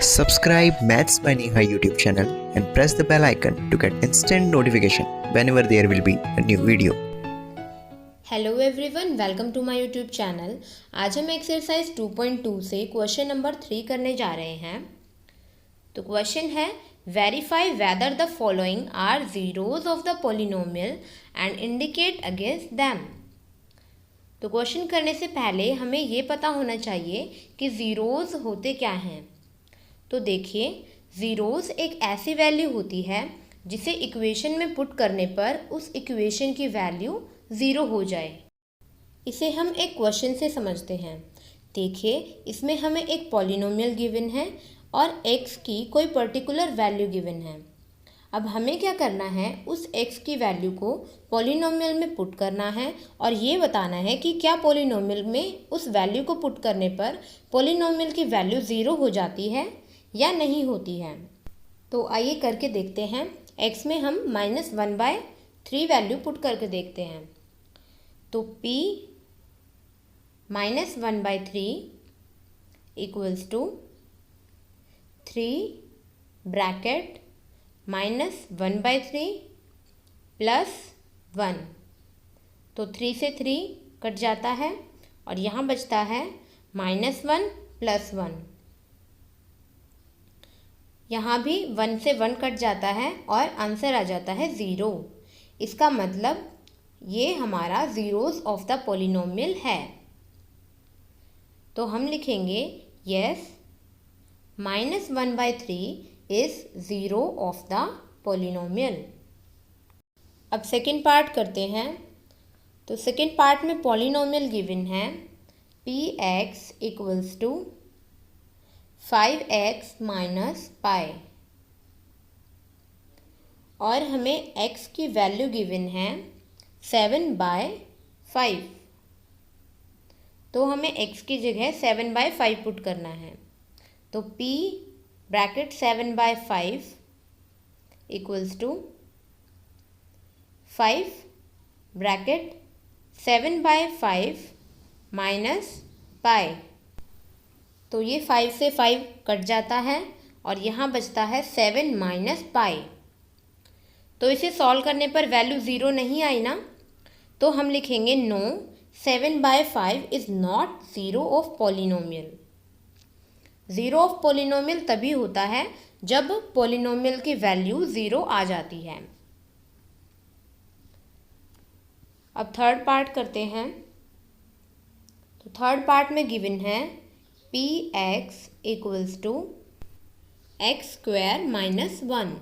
Subscribe Maths by Neha YouTube channel and press the bell icon to get instant notification whenever there will be a new video. Hello everyone, welcome to my YouTube channel. आज हम exercise 2.2 से question number 3 करने जा रहे हैं। तो question है, verify whether the following are zeros of the polynomial and indicate against them. तो क्वेश्चन करने से पहले हमें ये पता होना चाहिए कि ज़ीरोज़ होते क्या हैं। तो देखिए, ज़ीरोज़ एक ऐसी वैल्यू होती है जिसे इक्वेशन में पुट करने पर उस इक्वेशन की वैल्यू ज़ीरो हो जाए। इसे हम एक क्वेश्चन से समझते हैं। देखिए, इसमें हमें एक पॉलिनोमियल गिवन है और x की कोई पर्टिकुलर वैल्यू गिवन है। अब हमें क्या करना है, उस x की वैल्यू को पॉलिनोमियल में पुट करना है और ये बताना है कि क्या पॉलिनोमियल में उस वैल्यू को पुट करने पर पॉलिनोमियल की वैल्यू ज़ीरो हो जाती है या नहीं होती है। तो आइए करके देखते हैं। x में हम -1/3 वैल्यू पुट करके देखते हैं। तो p -1/3 equals to 3 bracket -1/3 plus 1। तो 3 से 3 कट जाता है और यहाँ बचता है -1 प्लस 1। यहाँ भी 1 से 1 कट जाता है और आंसर आ जाता है 0। इसका मतलब ये हमारा ज़ीरोज़ ऑफ द पॉलिनोमियल है। तो हम लिखेंगे yes -1/3 is zero of the polynomial. अब सेकेंड पार्ट करते हैं। तो सेकेंड पार्ट में पॉलिनोमियल गिवन है px equals to 5x minus pi और हमें x की वैल्यू गिवन है 7/5। तो हमें x की जगह 7/5 पुट करना है। तो p bracket 7/5 equals to 5 bracket 7/5 minus pi. तो ये 5 से 5 कट जाता है और यहाँ बचता है 7 माइनस पाई। तो इसे सॉल्व करने पर वैल्यू ज़ीरो नहीं आई ना, तो हम लिखेंगे no 7/5 is not zero of polynomial. Zero of polynomial तभी होता है जब पॉलिनोमियल की वैल्यू ज़ीरो आ जाती है। अब थर्ड पार्ट करते हैं। तो थर्ड पार्ट में गिवन है px equals to x² minus 1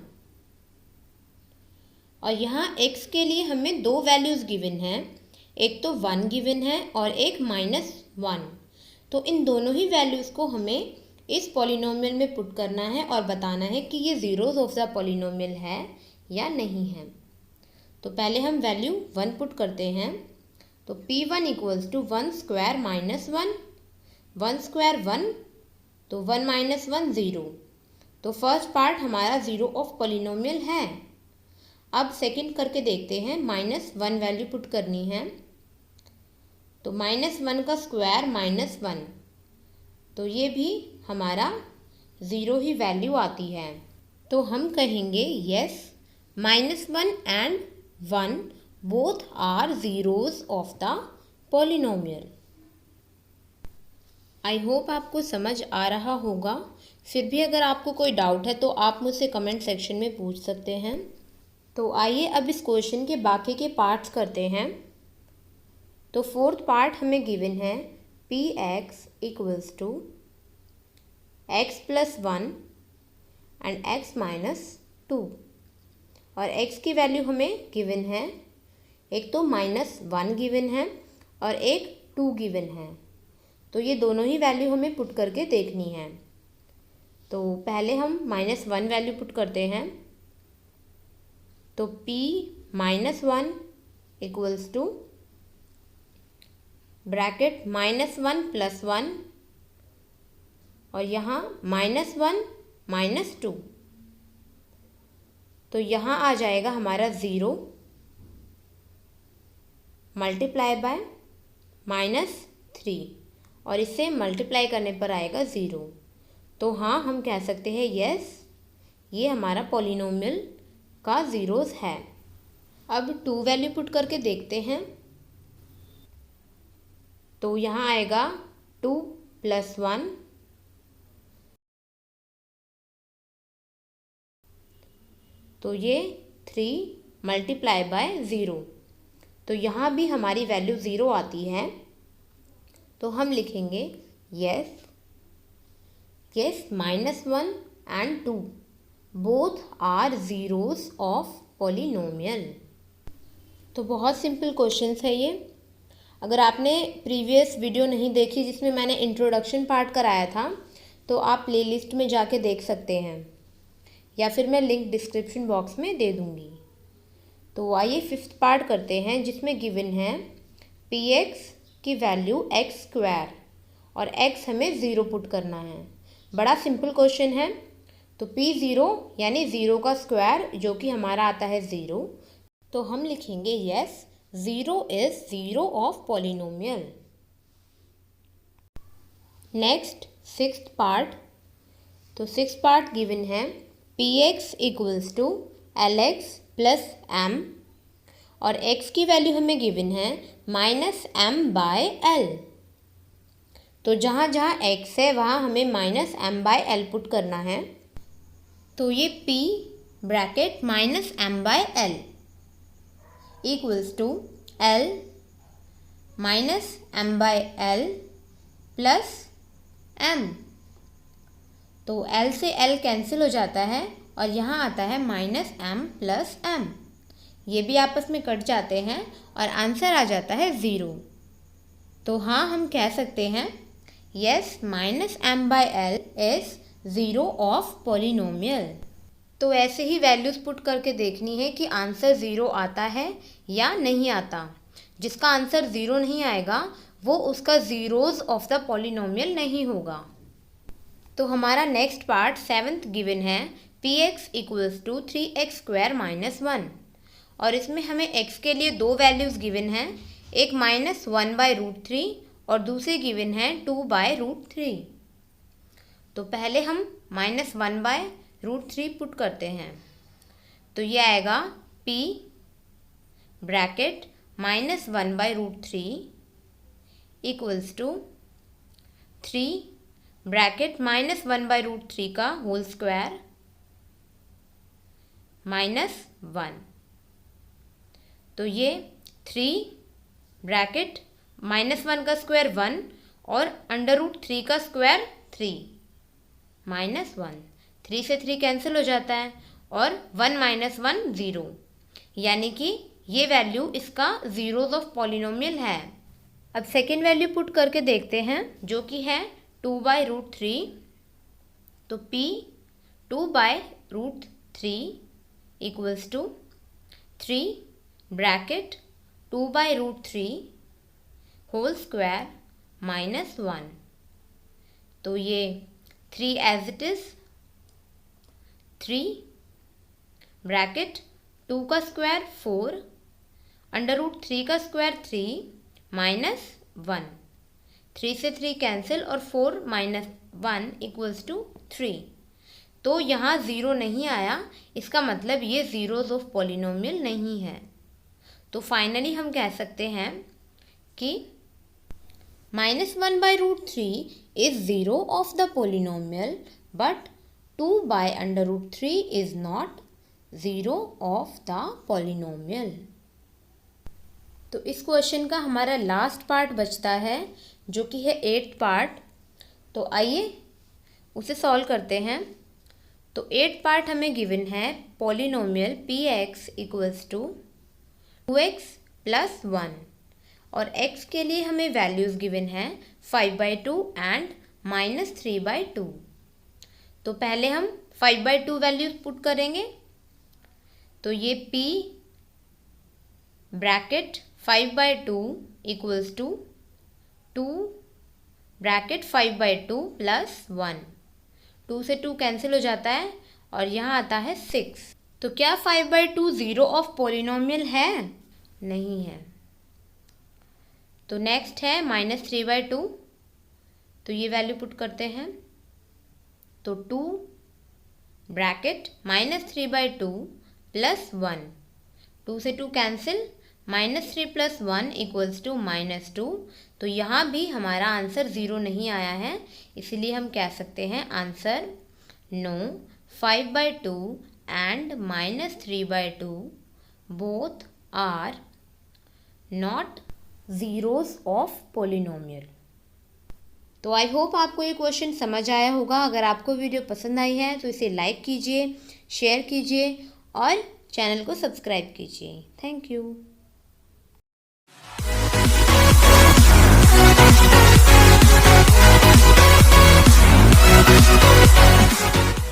और यहाँ x के लिए हमें दो वैल्यूज़ गिवन हैं, एक तो 1 गिवन है और एक -1। तो इन दोनों ही वैल्यूज़ को हमें इस पॉलिनोमियल में पुट करना है और बताना है कि ये ज़ीरोज़ ऑफ द पॉलिनोमियल है या नहीं है। तो पहले हम वैल्यू 1 पुट करते हैं। तो p1 इक्वल्स टू 1² माइनस 1, 1² 1, तो 1 माइनस 1 0। तो फर्स्ट पार्ट हमारा ज़ीरो ऑफ पॉलिनोमियल है। अब सेकंड करके देखते हैं। -1 वैल्यू पुट करनी है। तो -1 का स्क्वायर -1, तो ये भी हमारा ज़ीरो ही वैल्यू आती है। तो हम कहेंगे yes -1 and 1 both are zeros of the polynomial. I hope आपको समझ आ रहा होगा। फिर भी अगर आपको कोई डाउट है तो आप मुझसे कमेंट सेक्शन में पूछ सकते हैं। तो आइए अब इस क्वेश्चन के बाकी के पार्ट्स करते हैं। तो फोर्थ पार्ट हमें गिवन है px equals to x + 1 and x - 2 और x की वैल्यू हमें गिवन है, एक तो -1 गिवन है और एक 2 गिवन है। तो ये दोनों ही वैल्यू हमें पुट करके देखनी है। तो पहले हम -1 वैल्यू पुट करते हैं। तो p -1 equals to bracket -1 plus 1 और यहाँ -1 - 2। तो यहाँ आ जाएगा हमारा 0 मल्टीप्लाई बाय -3 और इसे मल्टीप्लाई करने पर आएगा 0। तो हाँ, हम कह सकते हैं यस, ये हमारा पॉलिनोमियल का ज़ीरोज़ है। अब 2 वैल्यू पुट करके देखते हैं। तो यहाँ आएगा 2 + 1, तो ये 3 × 0। तो यहाँ भी हमारी वैल्यू 0 आती है, तो हम लिखेंगे yes, -1 and 2 both are zeros of polynomial. तो बहुत सिंपल क्वेश्चंस है ये। अगर आपने प्रीवियस वीडियो नहीं देखी जिसमें मैंने इंट्रोडक्शन पार्ट कराया था, तो आप प्लेलिस्ट में जाके देख सकते हैं, या फिर मैं लिंक डिस्क्रिप्शन बॉक्स में दे दूँगी। तो आइए 5th पार्ट करते हैं, जिसमें गिवन है px की वैल्यू x² और x हमें 0 पुट करना है। बड़ा सिंपल क्वेश्चन है। तो p0 यानी 0 का स्क्वायर, जो कि हमारा आता है 0, तो हम लिखेंगे yes, 0 is 0 of polynomial. Next 6th part. तो 6th पार्ट गिवन है px = lx + m और x की वैल्यू हमें गिवन है -m/l। तो जहाँ जहाँ x है वहाँ हमें -m/l पुट करना है। तो ये p bracket -m/l = l -m/l + m। तो l से l कैंसिल हो जाता है और यहाँ आता है -m + m। ये भी आपस में कट जाते हैं और आंसर आ जाता है 0। तो हाँ, हम कह सकते हैं yes, -m/l is 0 of polynomial. तो ऐसे ही वैल्यूज़ पुट करके देखनी है कि आंसर 0 आता है या नहीं आता। जिसका आंसर 0 नहीं आएगा वो उसका ज़ीरोज़ ऑफ द पॉलिनोमियल नहीं होगा। तो हमारा नेक्स्ट पार्ट 7th गिवन है px = 3x² - 1 और इसमें हमें x के लिए 2 वैल्यूज़ गिवन हैं, एक -1/√3 और दूसरी गिवन है 2/√3। तो पहले हम -1/√3 पुट करते हैं। तो ये आएगा p ब्रैकेट -1/√3 = 3 ब्रैकेट -1/√3 का होल स्क्वायर -1। तो ये 3 ब्रैकेट -1 का स्क्वायर 1 और √3 का स्क्वायर 3 -1। 3 से 3 कैंसिल हो जाता है और 1 - 1 0, यानी कि ये वैल्यू इसका ज़ीरोज़ ऑफ पॉलिनोमियल है। अब सेकेंड वैल्यू पुट करके देखते हैं, जो कि है 2/√3। तो p 2/√3 = 3 ब्रैकेट 2/√3 होल स्क्वायर -1। तो ये 3 एज इट इज़, 3 ब्रैकेट 2 का स्क्वायर 4 √3 का स्क्वायर 3 -1। 3 से 3 कैंसिल और 4 - 1 = 3। तो यहाँ 0 नहीं आया, इसका मतलब ये ज़ीरोज़ ऑफ पॉलिनोमियल नहीं है। तो फाइनली हम कह सकते हैं कि -1/√3 is 0 of the polynomial, but 2/√3 is not 0 of the polynomial। तो इस क्वेश्चन का हमारा लास्ट पार्ट बचता है, जो कि है 8th पार्ट। तो आइए उसे सॉल्व करते हैं। तो 8th पार्ट हमें गिवन है पॉलिनोमियल px = 2x + 1 और x के लिए हमें वैल्यूज़ गिवन है 5/2 एंड -3/2। तो पहले हम 5/2 वैल्यूज़ पुट करेंगे। तो ये p ब्रैकेट 5/2 = 2 ब्रैकेट 5/2 + 1। 2 से 2 कैंसिल हो जाता है और यहाँ आता है 6। तो क्या 5/2 0 ऑफ पॉलिनोमियल है? नहीं है। तो नेक्स्ट है -3/2। तो ये वैल्यू पुट करते हैं। तो 2 ब्रैकेट -3/2 प्लस 1, 2 से 2 कैंसिल, -3 + 1 = -2। तो यहाँ भी हमारा आंसर 0 नहीं आया है, इसलिए हम कह सकते हैं answer no. 5/2 and -3/2 both are not zeros of polynomial. तो आई होप आपको ये क्वेश्चन समझ आया होगा। अगर आपको वीडियो पसंद आई है तो इसे लाइक कीजिए, शेयर कीजिए और चैनल को सब्सक्राइब कीजिए। Thank you.